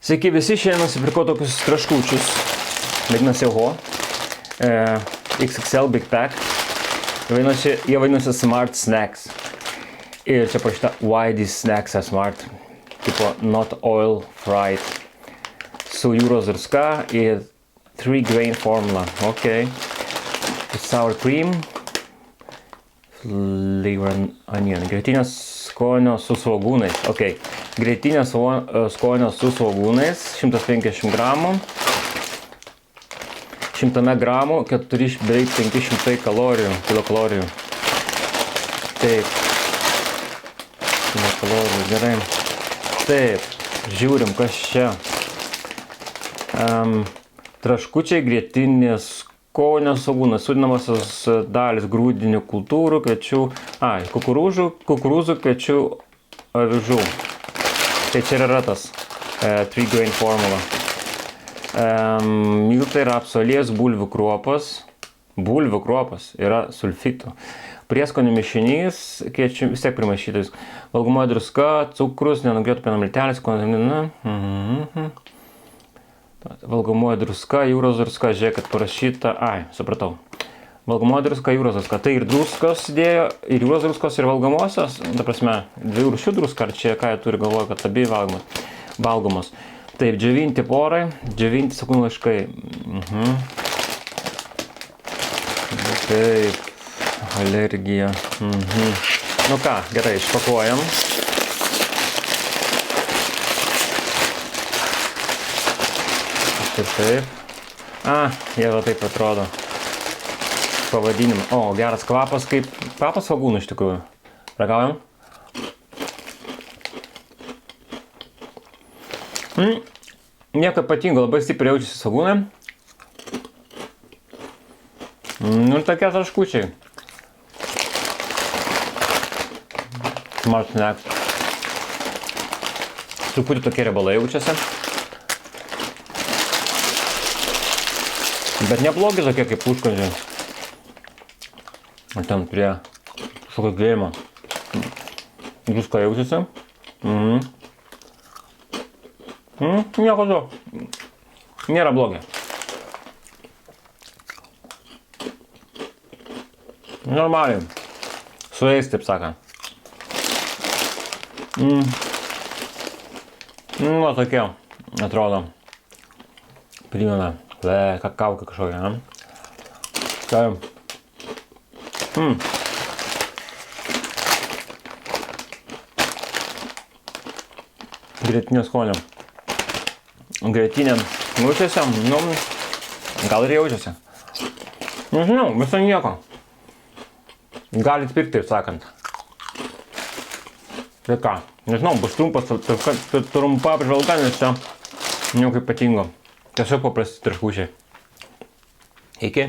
Sveiki visi, šiandien nusipirkau tokius traškučius, vadinasi Oho, XXL Big Pack, jie vadinasi Smart Snacks. Ir čia parašyta why these snacks are smart, tipo not oil fried, su jūros druska ir 3-grain formula, ok, sour cream, flavored onion, grietinės skonio su svogūnais, ok. Grietinės skonio su svogūnais, 150 gramų, 100 gramų, beveik 500 kilokalorijų. Taip. Kilokalorijų, gerai. Taip, žiūrim, kas čia. Traškučiai, grietinės skonio svogūnai, sudedamosios dalys grūdinių kultūrų, kviečių, kukurūzų, kviečių, avižų. Tai čia yra tas 3-grain formula. Miltai, rapsų aliejus, bulvių kruopas yra sulfitų. Prieskonių mišinys, kviečių vis tiek primaišytais. Valgomoji druska, cukrus, nenugrėtų pieno miltelis, valgomoji druska, jūros druska, žiūrėk, kad parašyta, supratau. Valgomoji druska, jūros druska. Tai ir druskos dėjo, ir jūros druskos, ir valgomosios. Ta prasme, dviejų rūšių druska, ar čia ką jie turi galvoje, kad abi valgomos. Taip, džiovinti porai, džiovinti svogūnų laiškai. Taip, alergija. Nu ką, gerai, išpakuojam. Taip. Jie va taip atrodo. Pavadinimą. O, geras kvapas, kaip kvapas svogūnų iš tikrųjų. Ragaujam. Nieko ypatingo, labai stipriai jaučiasi svogūnai. Nu ir tokie traškučiai. Smart Snack. Truputį tokie riebalai jaučiasi. Bet neblogi tokie kaip užkandžiai. Ten prie kažkokio grėjimo. Druska jaučiasi. Nieko to. Nėra blogi. Normaliai. Su jais, taip sakant. Va tokie atrodo. Primena. Kakauka kažkokia. Taip. Grietinė skonio. Grietinė jaučiasi, gal ir jaučiasi. Nežinau, visai nieko. Galit pirkti, taip sakant. Tai ką, nežinau, bus trumpa apžvalga, nes čia nieko ypatingo. Tiesiog paprasti traškučiai. Iki.